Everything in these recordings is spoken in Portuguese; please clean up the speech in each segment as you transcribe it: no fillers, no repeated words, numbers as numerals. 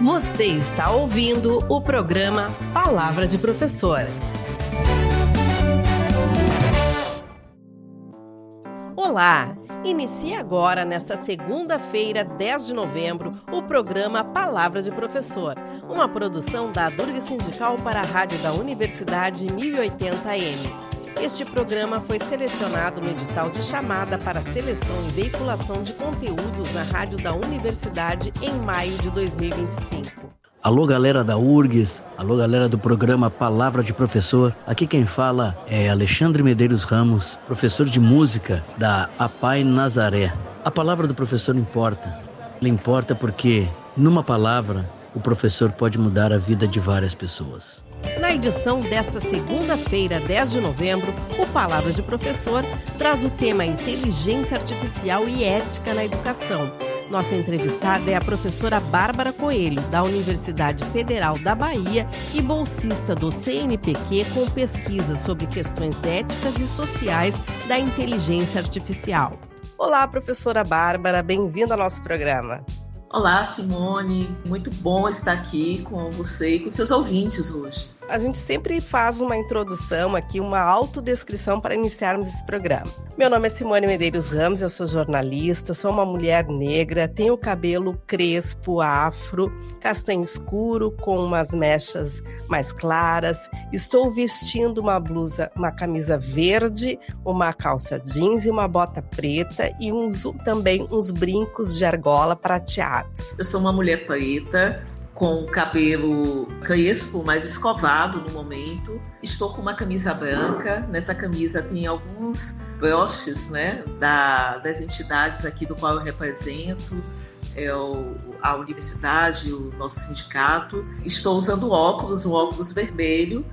Você está ouvindo o programa Palavra de Professor. Olá! Inicia agora, nesta segunda-feira, 10 de novembro, o programa Palavra de Professor, uma produção da Durga Sindical para a Rádio da Universidade 1080 AM. Este programa foi selecionado no edital de chamada para seleção e veiculação de conteúdos na Rádio da Universidade em maio de 2025. Alô, galera da URGS, alô, galera do programa Palavra de Professor. Aqui quem fala é Alexandre Medeiros Ramos, professor de música da APAI Nazaré. A palavra do professor importa. Ela importa porque, numa palavra, o professor pode mudar a vida de várias pessoas. Na edição desta segunda-feira, 10 de novembro, o Palavra de Professor traz o tema Inteligência Artificial e Ética na Educação. Nossa entrevistada é a professora Bárbara Coelho, da Universidade Federal da Bahia e bolsista do CNPq com pesquisas sobre questões éticas e sociais da inteligência artificial. Olá, professora Bárbara, bem-vinda ao nosso programa. Olá, Simone, muito bom estar aqui com você e com seus ouvintes hoje. A gente sempre faz uma introdução aqui, uma autodescrição para iniciarmos esse programa. Meu nome é Simone Medeiros Ramos, eu sou jornalista, sou uma mulher negra, tenho cabelo crespo, afro, castanho escuro com umas mechas mais claras, estou vestindo uma blusa, uma camisa verde, uma calça jeans e uma bota preta e uso também uns brincos de argola prateados. Eu sou uma mulher preta, com cabelo crespo, mais escovado no momento. Estou com uma camisa branca. Nessa camisa tem alguns broches, né, das entidades aqui do qual eu represento, a universidade, o nosso sindicato. Estou usando óculos, um óculos vermelho,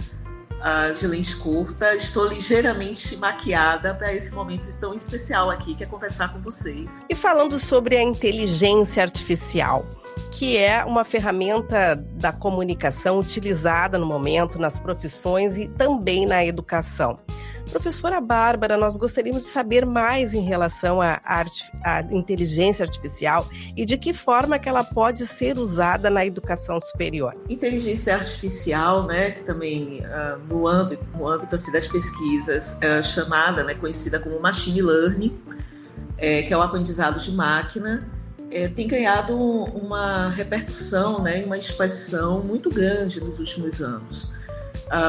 de lente curta. Estou ligeiramente maquiada para esse momento tão especial aqui, que é conversar com vocês. E falando sobre a inteligência artificial, que é uma ferramenta da comunicação utilizada no momento nas profissões e também na educação. Professora Bárbara, nós gostaríamos de saber mais em relação à inteligência artificial e de que forma que ela pode ser usada na educação superior. Inteligência artificial, né, que também no âmbito assim, das pesquisas é chamada, né, conhecida como machine learning, que é o aprendizado de máquina, tem ganhado uma repercussão, né, uma expansão muito grande nos últimos anos.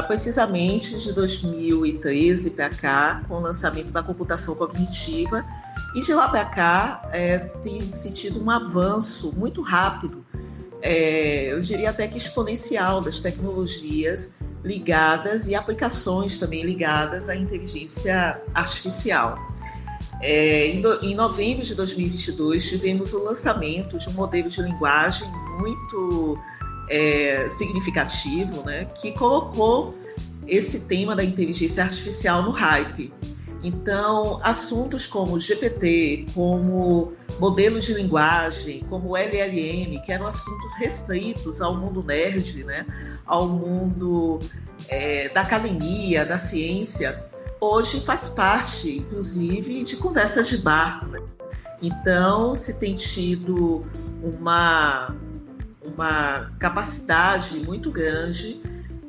Precisamente de 2013 para cá, com o lançamento da computação cognitiva, e de lá para cá tem sentido um avanço muito rápido, eu diria até que exponencial, das tecnologias ligadas e aplicações também ligadas à inteligência artificial. Em novembro de 2022, tivemos o lançamento de um modelo de linguagem muito significativo, né, que colocou esse tema da inteligência artificial no hype. Então, assuntos como GPT, como modelos de linguagem, como LLM, que eram assuntos restritos ao mundo nerd, né, ao mundo da academia, da ciência, hoje faz parte, inclusive, de conversas de bar. Né? Então, se tem tido uma capacidade muito grande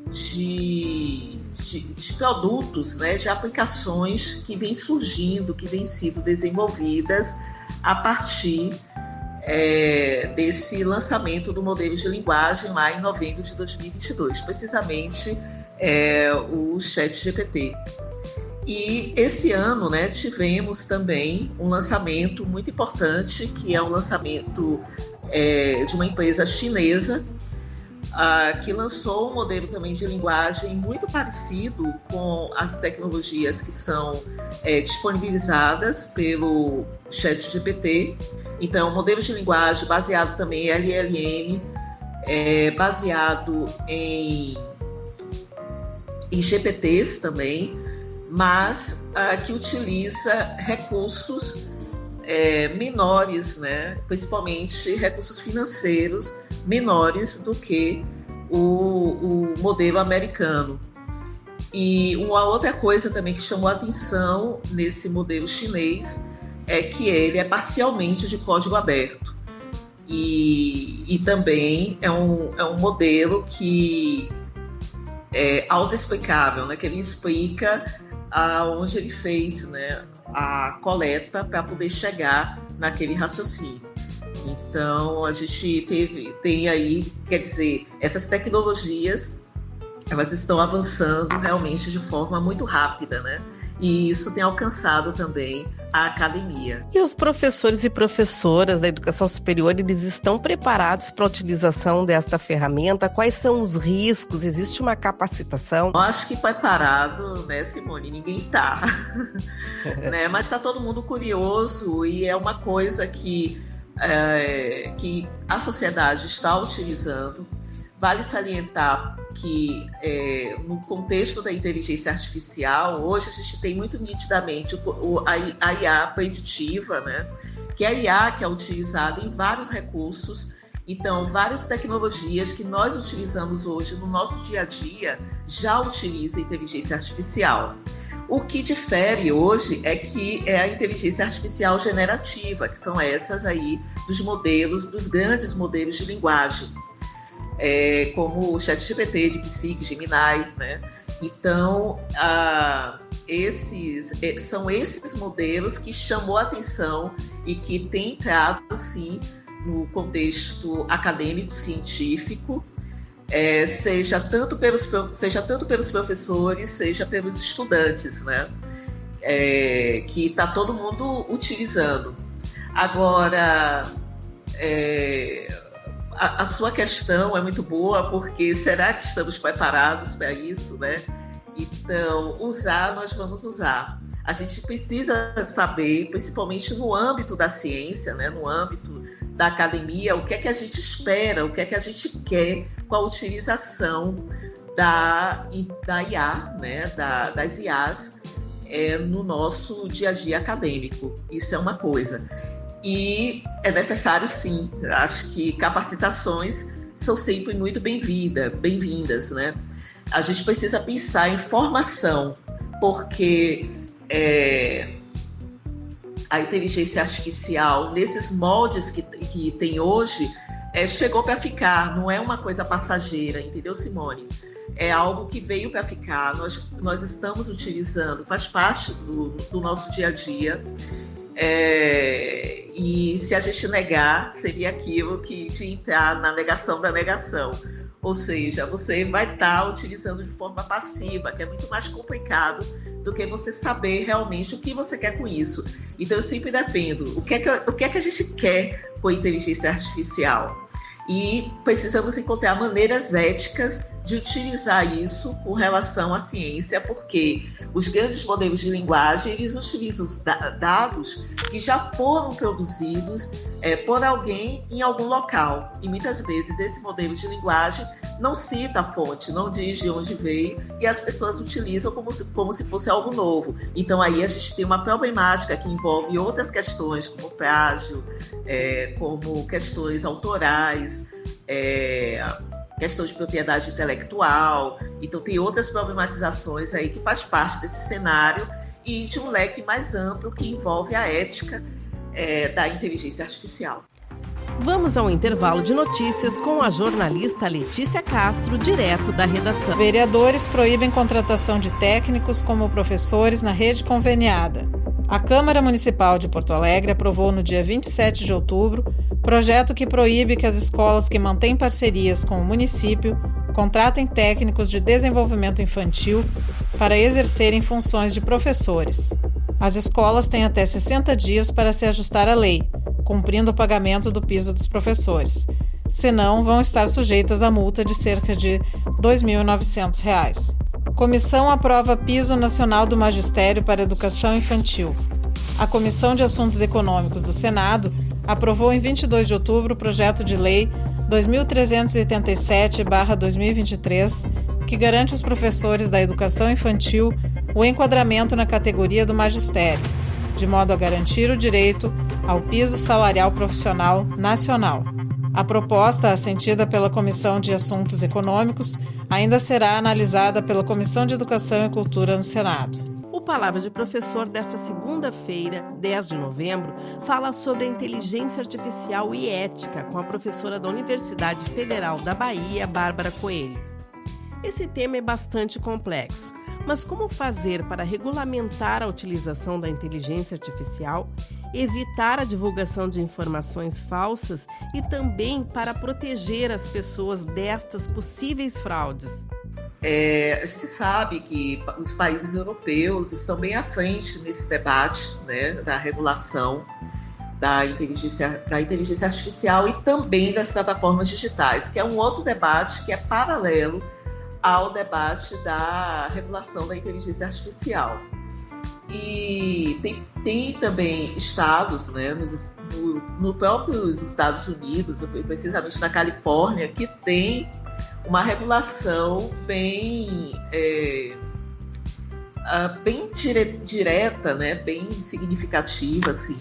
de produtos, né, de aplicações que vêm surgindo, que vêm sendo desenvolvidas a partir desse lançamento do modelo de linguagem lá em novembro de 2022, precisamente o ChatGPT. E esse ano, né, tivemos também um lançamento muito importante, que é um lançamento de uma empresa chinesa, que lançou um modelo também de linguagem muito parecido com as tecnologias que são disponibilizadas pelo ChatGPT. Então, um modelo de linguagem baseado também em LLM, baseado em GPTs também, mas que utiliza recursos menores, né? Principalmente recursos financeiros menores do que o modelo americano. E uma outra coisa também que chamou a atenção nesse modelo chinês é que ele é parcialmente de código aberto. E também é um modelo que é autoexplicável, né? Que ele explica aonde ele fez, né, a coleta para poder chegar naquele raciocínio. Então, a gente tem aí, quer dizer, essas tecnologias, elas estão avançando realmente de forma muito rápida, né? E isso tem alcançado também a academia. E os professores e professoras da educação superior, eles estão preparados para a utilização desta ferramenta? Quais são os riscos? Existe uma capacitação? Eu acho que preparado, né, Simone? Ninguém está. Né? Mas está todo mundo curioso e é uma coisa que a sociedade está utilizando. Vale salientar que no contexto da inteligência artificial, hoje a gente tem muito nitidamente a IA preditiva, né? Que é a IA que é utilizada em vários recursos. Então, várias tecnologias que nós utilizamos hoje no nosso dia a dia já utilizam inteligência artificial. O que difere hoje é que é a inteligência artificial generativa, que são essas aí dos grandes modelos de linguagem. Como o ChatGPT, DeepSeek, Gemini, né? Então, são esses modelos que chamou a atenção e que têm entrado, sim, no contexto acadêmico, científico, seja tanto pelos professores, seja pelos estudantes, né? Que está todo mundo utilizando. Agora, a sua questão é muito boa, porque será que estamos preparados para isso, né? Então, nós vamos usar. A gente precisa saber, principalmente no âmbito da ciência, né? No âmbito da academia, o que é que a gente espera, o que é que a gente quer com a utilização da IA, né? Das IAs no nosso dia a dia acadêmico. Isso é uma coisa. E é necessário, sim. Acho que capacitações são sempre muito bem-vindas, né? A gente precisa pensar em formação, porque a inteligência artificial, nesses moldes que tem hoje, chegou para ficar, não é uma coisa passageira, entendeu, Simone? É algo que veio para ficar, nós estamos utilizando, faz parte do nosso dia a dia. E se a gente negar, seria aquilo de entrar na negação da negação. Ou seja, você vai estar utilizando de forma passiva, que é muito mais complicado do que você saber realmente o que você quer com isso. Então, eu sempre defendo o que é que a gente quer com a inteligência artificial. E precisamos encontrar maneiras éticas de utilizar isso com relação à ciência, porque os grandes modelos de linguagem, eles utilizam os dados que já foram produzidos por alguém em algum local. E muitas vezes esse modelo de linguagem não cita a fonte, não diz de onde veio, e as pessoas utilizam como se fosse algo novo. Então aí a gente tem uma problemática que envolve outras questões, como plágio, como questões autorais, questão de propriedade intelectual. Então tem outras problematizações aí que faz parte desse cenário e de um leque mais amplo que envolve a ética da inteligência artificial. Vamos ao intervalo de notícias com a jornalista Letícia Castro, direto da redação. Vereadores proíbem contratação de técnicos como professores na rede conveniada. A Câmara Municipal de Porto Alegre aprovou no dia 27 de outubro projeto que proíbe que as escolas que mantêm parcerias com o município contratem técnicos de desenvolvimento infantil para exercerem funções de professores. As escolas têm até 60 dias para se ajustar à lei, cumprindo o pagamento do piso dos professores. Senão, vão estar sujeitas a multa de cerca de R$ 2.900. Comissão aprova piso nacional do magistério para educação infantil. A Comissão de Assuntos Econômicos do Senado aprovou em 22 de outubro o projeto de lei 2387/2023, que garante aos professores da educação infantil o enquadramento na categoria do magistério, de modo a garantir o direito ao piso salarial profissional nacional. A proposta, assentida pela Comissão de Assuntos Econômicos, ainda será analisada pela Comissão de Educação e Cultura no Senado. O Palavra de Professor desta segunda-feira, 10 de novembro, fala sobre a inteligência artificial e ética com a professora da Universidade Federal da Bahia, Bárbara Coelho. Esse tema é bastante complexo, mas como fazer para regulamentar a utilização da inteligência artificial, evitar a divulgação de informações falsas e também para proteger as pessoas destas possíveis fraudes? A gente sabe que os países europeus estão bem à frente nesse debate, né, da regulação da inteligência artificial e também das plataformas digitais, que é um outro debate que é paralelo ao debate da regulação da inteligência artificial. E tem também estados, né, no próprios Estados Unidos, precisamente na Califórnia, que tem uma regulação bem direta, né, bem significativa, assim,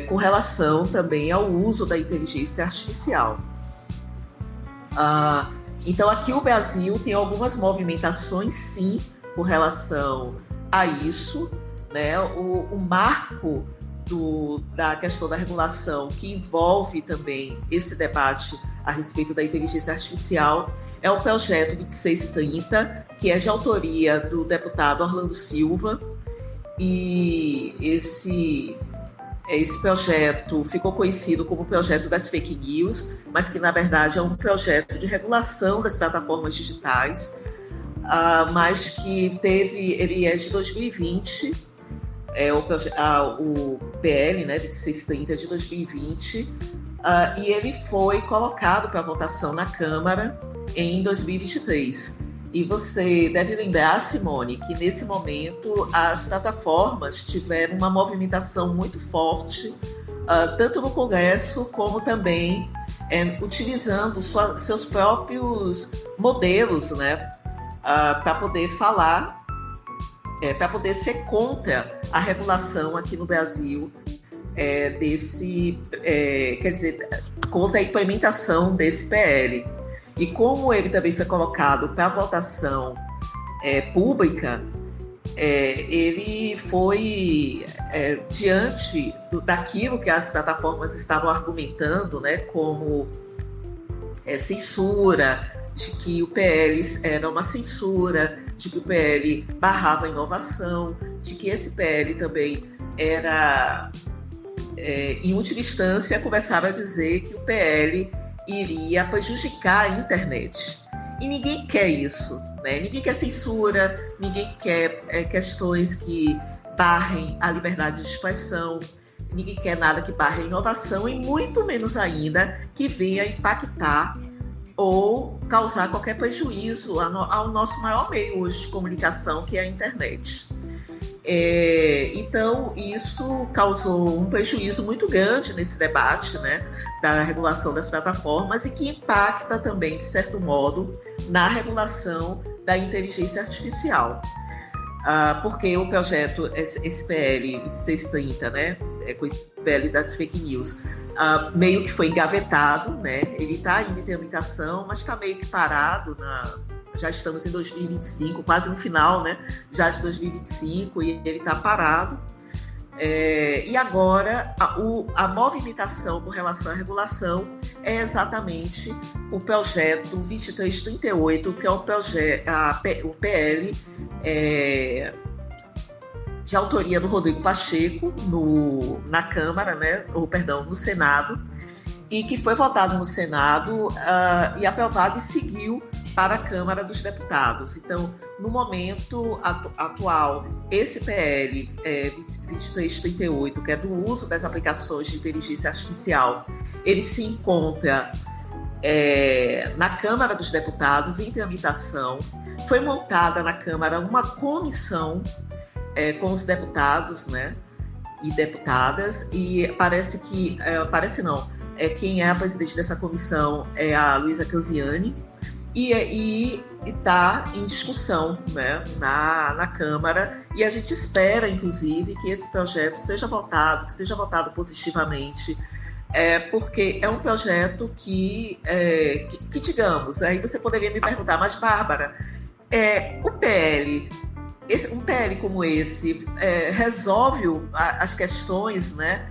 com relação também ao uso da inteligência artificial. Então, aqui o Brasil tem algumas movimentações, sim, com relação a isso, né? O marco da questão da regulação, que envolve também esse debate a respeito da inteligência artificial, é o projeto 2630, que é de autoria do deputado Orlando Silva, e esse projeto ficou conhecido como o projeto das fake news, mas que, na verdade, é um projeto de regulação das plataformas digitais, mas que ele é de 2020, o PL, né, 2630 de 2020, e ele foi colocado para votação na Câmara em 2023. E você deve lembrar, Simone, que nesse momento as plataformas tiveram uma movimentação muito forte, tanto no Congresso como também utilizando seus próprios modelos, né, para poder falar, para poder ser contra a regulação aqui no Brasil contra a implementação desse PL. E como ele também foi colocado para votação pública, ele foi diante daquilo que as plataformas estavam argumentando, né, como censura, de que o PL era uma censura, de que o PL barrava a inovação, de que esse PL também era, em última instância, começaram a dizer que o PL iria prejudicar a internet. E ninguém quer isso, né? Ninguém quer censura, ninguém quer questões que barrem a liberdade de expressão, ninguém quer nada que barre a inovação e muito menos ainda que venha impactar ou causar qualquer prejuízo ao nosso maior meio hoje de comunicação, que é a internet. Então, isso causou um prejuízo muito grande nesse debate, né, da regulação das plataformas e que impacta também, de certo modo, na regulação da inteligência artificial. Porque o projeto, esse PL 2630, né, com esse PL das fake news, meio que foi engavetado, né, ele está em tramitação, mas está meio que parado já estamos em 2025, quase no final, né, já de 2025, e ele está parado. E agora a movimentação com relação à regulação é exatamente o projeto 2338, que é o PL de autoria do Rodrigo Pacheco na Câmara, né, no Senado, e que foi votado no Senado e aprovado e seguiu para a Câmara dos Deputados. Então, no momento atual, esse PL 2338, que é do uso das aplicações de inteligência artificial, ele se encontra na Câmara dos Deputados em tramitação. Foi montada na Câmara uma comissão com os deputados, né, e deputadas, e quem é a presidente dessa comissão é a Luísa Canziani, e está em discussão, né, na Câmara, e a gente espera, inclusive, que esse projeto seja votado positivamente, porque é um projeto que digamos, aí você poderia me perguntar, mas Bárbara, o PL um PL como esse resolve as questões, né,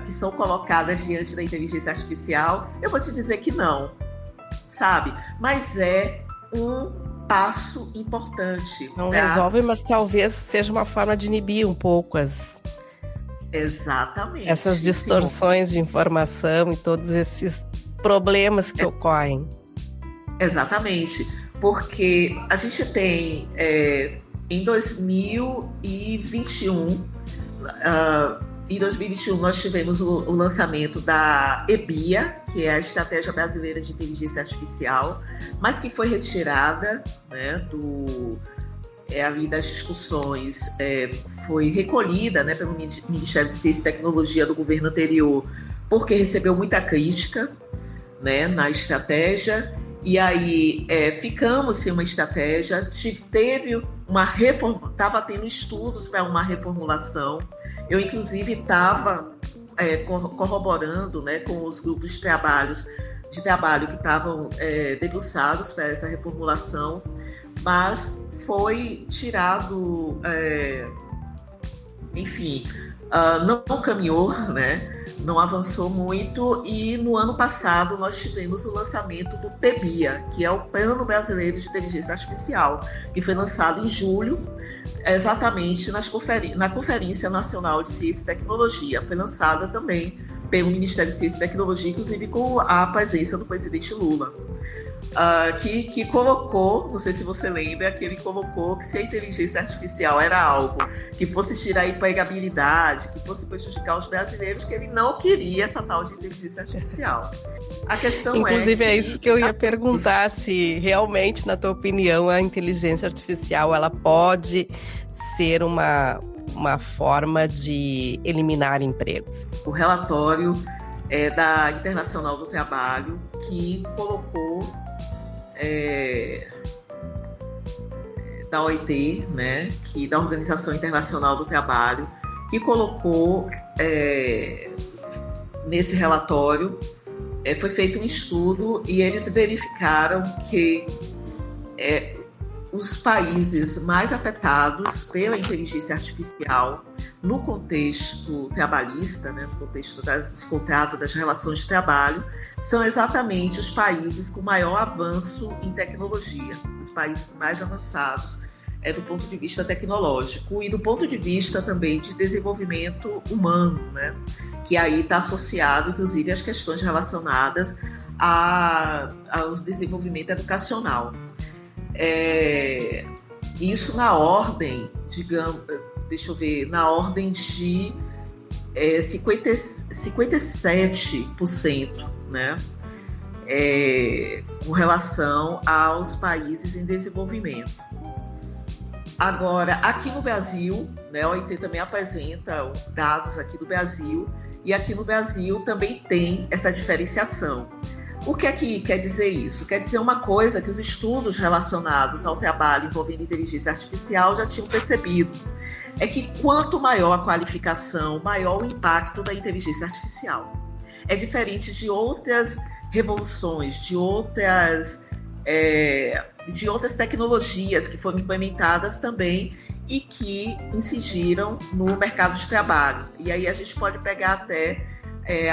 que são colocadas diante da inteligência artificial? Eu vou te dizer que não, sabe? Mas é um passo importante. Não resolve, mas talvez seja uma forma de inibir um pouco Exatamente. essas distorções de informação e todos esses problemas que ocorrem. Exatamente, porque a gente tem em 2021, nós tivemos o lançamento da EBIA, que é a Estratégia Brasileira de Inteligência Artificial, mas que foi retirada, né, ali das discussões, foi recolhida, né, pelo Ministério de Ciência e Tecnologia do governo anterior, porque recebeu muita crítica, né, na estratégia. E aí ficamos sem uma estratégia, estava tendo estudos para uma reformulação. Eu, inclusive, estava corroborando, né, com os grupos de trabalho que estavam debruçados para essa reformulação, mas foi tirado, não caminhou, né? Não avançou muito, e no ano passado nós tivemos o lançamento do PBIA, que é o Plano Brasileiro de Inteligência Artificial, que foi lançado em julho, exatamente na Conferência Nacional de Ciência e Tecnologia. Foi lançada também pelo Ministério de Ciência e Tecnologia, inclusive com a presença do presidente Lula. Que colocou, não sei se você lembra, que ele colocou que se a inteligência artificial era algo que fosse tirar a empregabilidade, que fosse prejudicar os brasileiros, que ele não queria essa tal de inteligência artificial. A questão inclusive é isso que eu ia perguntar, se realmente, na tua opinião, a inteligência artificial ela pode ser uma forma de eliminar empregos. O relatório da Internacional do Trabalho, que colocou da OIT, né, da Organização Internacional do Trabalho, que colocou nesse relatório, foi feito um estudo e eles verificaram que os países mais afetados pela inteligência artificial no contexto trabalhista, né, no contexto dos contratos, das relações de trabalho, são exatamente os países com maior avanço em tecnologia, os países mais avançados do ponto de vista tecnológico e do ponto de vista também de desenvolvimento humano, né, que aí está associado, inclusive, às questões relacionadas ao desenvolvimento educacional. Isso na ordem, digamos, deixa eu ver, na ordem de 57%, né? Com relação aos países em desenvolvimento. Agora, aqui no Brasil, né, a OIT também apresenta dados aqui do Brasil, e aqui no Brasil também tem essa diferenciação. O que é que quer dizer isso? Quer dizer uma coisa que os estudos relacionados ao trabalho envolvendo inteligência artificial já tinham percebido. É que quanto maior a qualificação, maior o impacto da inteligência artificial. É diferente de outras revoluções, de outras tecnologias que foram implementadas também e que incidiram no mercado de trabalho. E aí a gente pode pegar até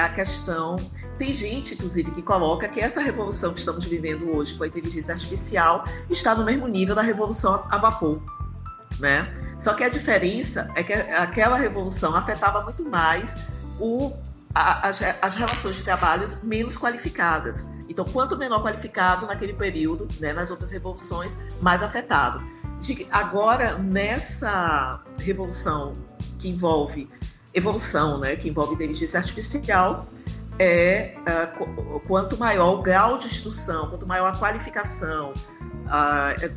a questão... Tem gente, inclusive, que coloca que essa revolução que estamos vivendo hoje com a inteligência artificial está no mesmo nível da revolução a vapor, né? Só que a diferença é que aquela revolução afetava muito mais as relações de trabalho menos qualificadas. Então, quanto menor qualificado naquele período, né, nas outras revoluções, mais afetado. Agora, nessa revolução que envolve evolução, né, que envolve inteligência artificial, quanto maior o grau de instrução, quanto maior a qualificação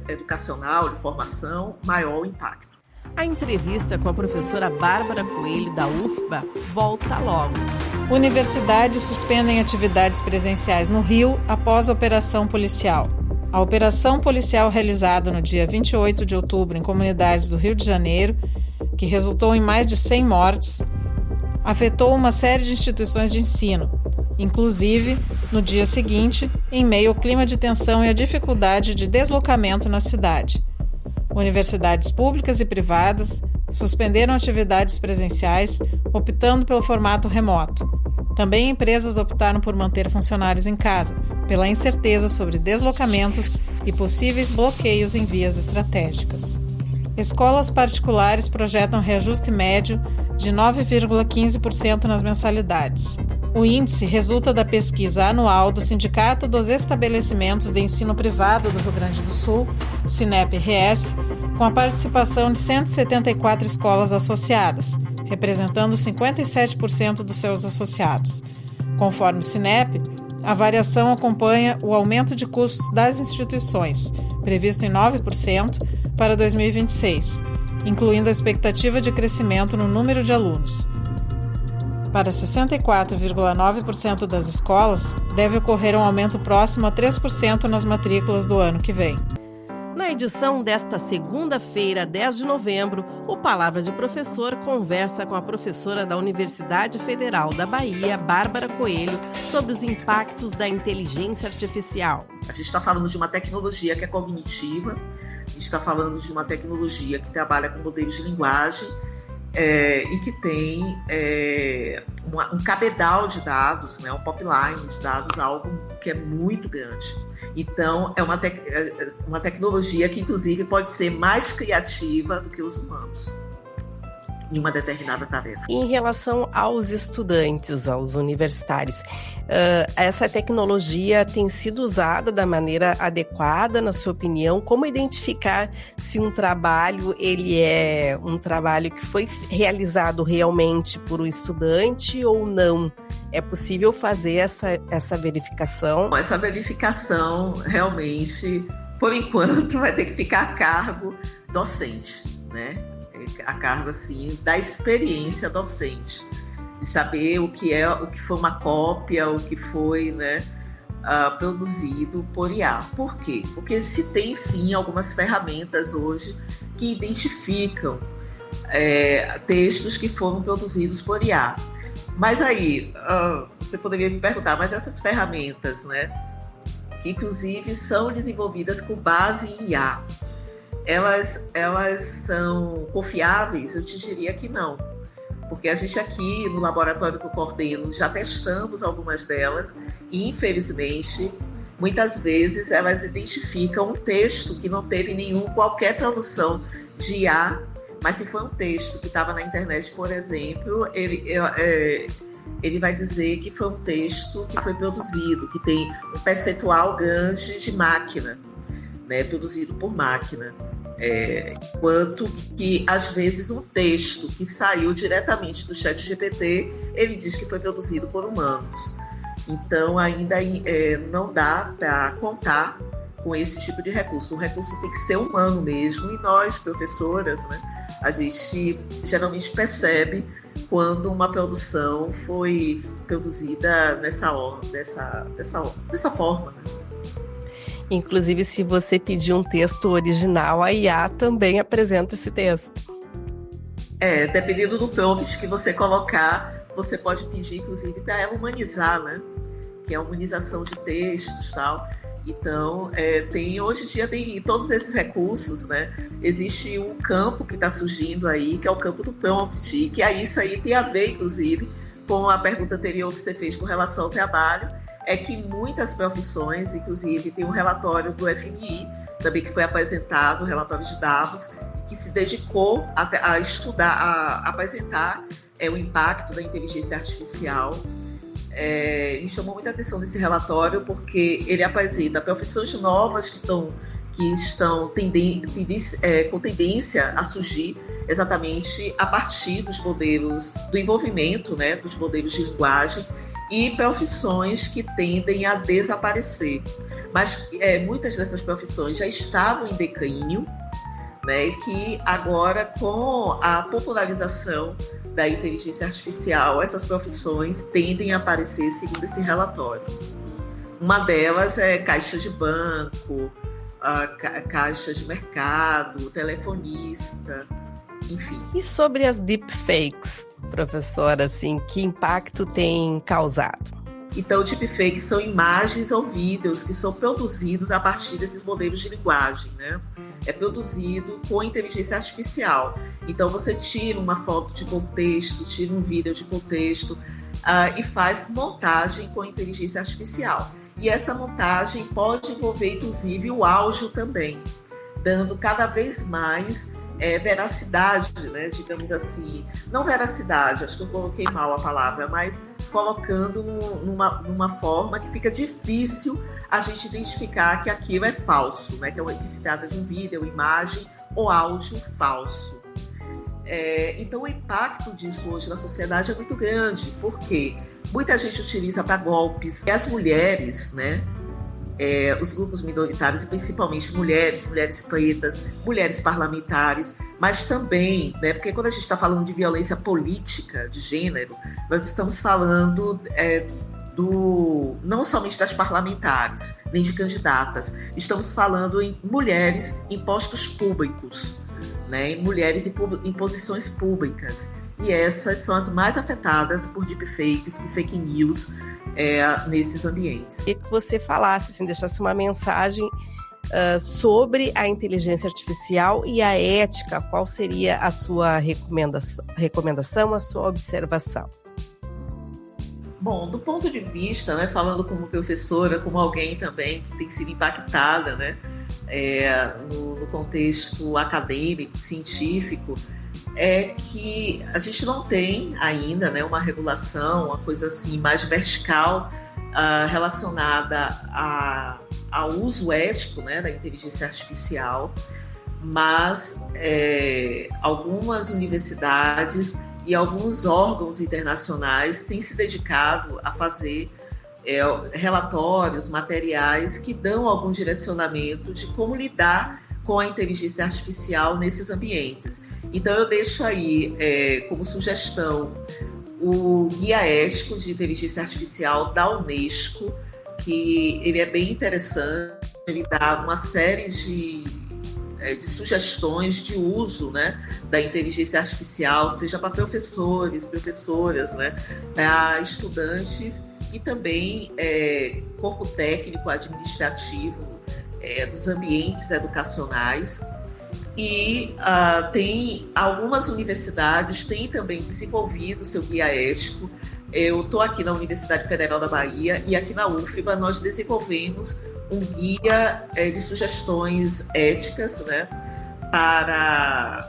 educacional, de formação, maior o impacto. A entrevista com a professora Bárbara Coelho, da UFBA, volta logo. Universidades suspendem atividades presenciais no Rio após operação policial. A operação policial realizada no dia 28 de outubro em comunidades do Rio de Janeiro, que resultou em mais de 100 mortes, afetou uma série de instituições de ensino, inclusive, no dia seguinte, em meio ao clima de tensão e a dificuldade de deslocamento na cidade. Universidades públicas e privadas suspenderam atividades presenciais, optando pelo formato remoto. Também empresas optaram por manter funcionários em casa, pela incerteza sobre deslocamentos e possíveis bloqueios em vias estratégicas. Escolas particulares projetam reajuste médio de 9,15% nas mensalidades. O índice resulta da pesquisa anual do Sindicato dos Estabelecimentos de Ensino Privado do Rio Grande do Sul, SINEP-RS, com a participação de 174 escolas associadas, representando 57% dos seus associados. Conforme o SINEP, a variação acompanha o aumento de custos das instituições, previsto em 9% para 2026, incluindo a expectativa de crescimento no número de alunos. Para 64,9% das escolas, deve ocorrer um aumento próximo a 3% nas matrículas do ano que vem. Na edição desta segunda-feira, 10 de novembro, o Palavra de Professor conversa com a professora da Universidade Federal da Bahia, Bárbara Coelho, sobre os impactos da inteligência artificial. A gente está falando de uma tecnologia que é cognitiva, a gente está falando de uma tecnologia que trabalha com modelos de linguagem e que tem um cabedal de dados, né, um pipeline de dados, algo que é muito grande. Então, é uma tecnologia que, inclusive, pode ser mais criativa do que os humanos em uma determinada tarefa. Em relação aos estudantes, aos universitários, essa tecnologia tem sido usada da maneira adequada, na sua opinião? Como identificar se um trabalho ele é um trabalho que foi realizado realmente por um estudante ou não? É possível fazer essa verificação? Essa verificação, realmente, por enquanto, vai ter que ficar a cargo docente, né? A cargo, assim, da experiência docente, de saber o que foi uma cópia, o que foi, né, produzido por IA. Por quê? Porque se tem, sim, algumas ferramentas hoje que identificam textos que foram produzidos por IA. Mas aí, você poderia me perguntar, mas essas ferramentas, né, que inclusive são desenvolvidas com base em IA, elas são confiáveis? Eu te diria que não. Porque a gente aqui no laboratório que eu coordeno já testamos algumas delas e, infelizmente, muitas vezes elas identificam um texto que não teve qualquer produção de IA, mas se foi um texto que estava na internet, por exemplo, ele vai dizer que foi um texto que foi produzido, que tem um percentual grande de máquina, né, produzido por máquina. Enquanto que, às vezes, um texto que saiu diretamente do ChatGPT, ele diz que foi produzido por humanos. Então, ainda não dá para contar com esse tipo de recurso. O recurso tem que ser humano mesmo, e nós, professoras, né, a gente geralmente percebe quando uma produção foi produzida dessa forma, né? Inclusive, se você pedir um texto original, a IA também apresenta esse texto. Dependendo do prompt que você colocar, você pode pedir, inclusive, para ela humanizar, né? Que é a humanização de textos e tal. Então, hoje em dia tem todos esses recursos, né? Existe um campo que está surgindo aí, que é o campo do prompt, e que isso aí tem a ver, inclusive, com a pergunta anterior que você fez com relação ao trabalho, é que muitas profissões, inclusive tem um relatório do FMI, também que foi apresentado, o relatório de Davos, que se dedicou a estudar, a apresentar o impacto da inteligência artificial. Me chamou muita atenção desse relatório, porque ele apresenta profissões novas que estão com tendência a surgir exatamente a partir dos modelos, do envolvimento, né, dos modelos de linguagem, e profissões que tendem a desaparecer. Mas muitas dessas profissões já estavam em declínio, né, e que agora, com a popularização da inteligência artificial, essas profissões tendem a aparecer, segundo esse relatório. Uma delas é caixa de banco, caixa de mercado, telefonista, enfim. E sobre as deepfakes, professora, assim, que impacto tem causado? Então, deepfakes são imagens ou vídeos que são produzidos a partir desses modelos de linguagem, né? É produzido com inteligência artificial. Então, você tira uma foto de contexto, tira um vídeo de contexto e faz montagem com inteligência artificial. E essa montagem pode envolver, inclusive, o áudio também, dando cada vez mais veracidade, né? Digamos assim. Não veracidade, acho que eu coloquei mal a palavra, mas colocando numa forma que fica difícil a gente identificar que aquilo é falso, né? Que se trata de um vídeo, imagem ou áudio falso. Então, o impacto disso hoje na sociedade é muito grande, porque muita gente utiliza para golpes. E as mulheres, né? Os grupos minoritários, e principalmente mulheres pretas, mulheres parlamentares, mas também, né, porque quando a gente está falando de violência política de gênero, nós estamos falando não somente das parlamentares, nem de candidatas, estamos falando em mulheres em postos públicos, né, em mulheres em posições públicas, e essas são as mais afetadas por deepfakes, por fake news, nesses ambientes. Queria que você falasse, assim, deixasse uma mensagem sobre a inteligência artificial e a ética. Qual seria a sua recomendação, a sua observação? Bom, do ponto de vista, né, falando como professora, como alguém também que tem sido impactada, né, no contexto acadêmico, científico, é que a gente não tem ainda, né, uma regulação, uma coisa assim mais vertical relacionada ao uso ético, né, da inteligência artificial, mas algumas universidades e alguns órgãos internacionais têm se dedicado a fazer relatórios, materiais que dão algum direcionamento de como lidar com a inteligência artificial nesses ambientes. Então, eu deixo aí como sugestão o Guia Ético de Inteligência Artificial da Unesco, que ele é bem interessante, ele dá uma série de sugestões de uso, né, da inteligência artificial, seja para professores, professoras, né, para estudantes e também corpo técnico, administrativo dos ambientes educacionais. E tem algumas universidades têm também desenvolvido seu guia ético. Eu estou aqui na Universidade Federal da Bahia e aqui na UFBA nós desenvolvemos um guia de sugestões éticas, né, para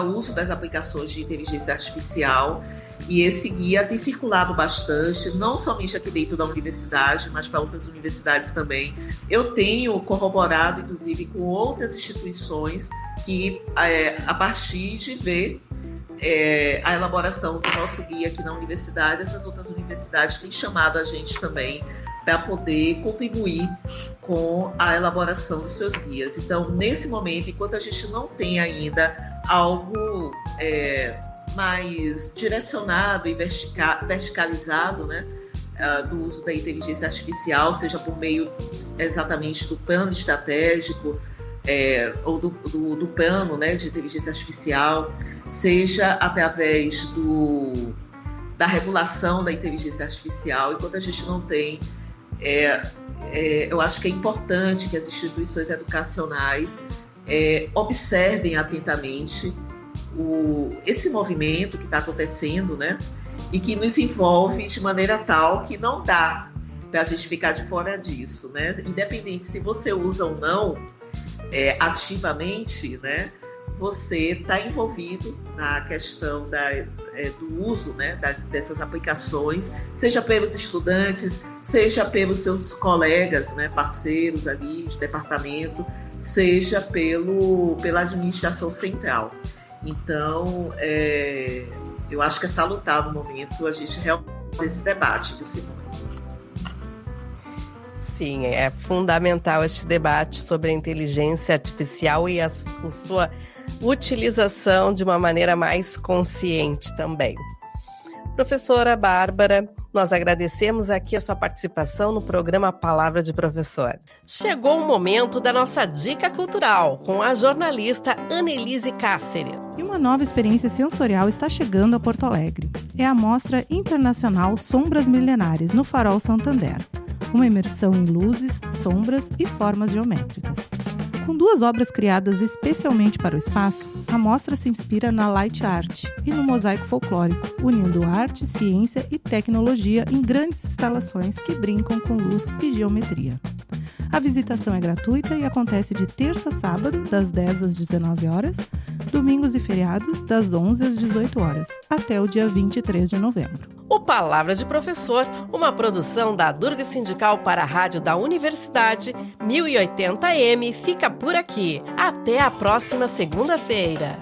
o uso das aplicações de inteligência artificial. E esse guia tem circulado bastante, não somente aqui dentro da universidade, mas para outras universidades também. Eu tenho corroborado, inclusive, com outras instituições que, a partir de ver a elaboração do nosso guia aqui na universidade, essas outras universidades têm chamado a gente também para poder contribuir com a elaboração dos seus guias. Então, nesse momento, enquanto a gente não tem ainda algo mais direcionado e verticalizado, né, do uso da inteligência artificial, seja por meio exatamente do plano estratégico ou do plano, né, de inteligência artificial, seja através da regulação da inteligência artificial. Enquanto a gente não tem, eu acho que é importante que as instituições educacionais observem atentamente esse movimento que está acontecendo, né? E que nos envolve de maneira tal que não dá para a gente ficar de fora disso, né? Independente se você usa ou não ativamente, né? Você está envolvido na questão do uso, né, dessas aplicações, seja pelos estudantes, seja pelos seus colegas, né, parceiros ali de departamento, seja pela administração central. Então, eu acho que é salutar no momento a gente realmente fazer esse debate, Simone. Sim, é fundamental este debate sobre a inteligência artificial e a sua utilização de uma maneira mais consciente também. Professora Bárbara, nós agradecemos aqui a sua participação no programa Palavra de Professor. Chegou o momento da nossa dica cultural com a jornalista Annelise Cáceres. E uma nova experiência sensorial está chegando a Porto Alegre. É a Mostra Internacional Sombras Milenares no Farol Santander. Uma imersão em luzes, sombras e formas geométricas. Com 2 obras criadas especialmente para o espaço, a mostra se inspira na light art e no mosaico folclórico, unindo arte, ciência e tecnologia em grandes instalações que brincam com luz e geometria. A visitação é gratuita e acontece de terça a sábado, das 10 às 19 horas, domingos e feriados, das 11 às 18 horas, até o dia 23 de novembro. O Palavra de Professor, uma produção da Durga Sindical para a Rádio da Universidade 1080M, fica por aqui. Até a próxima segunda-feira.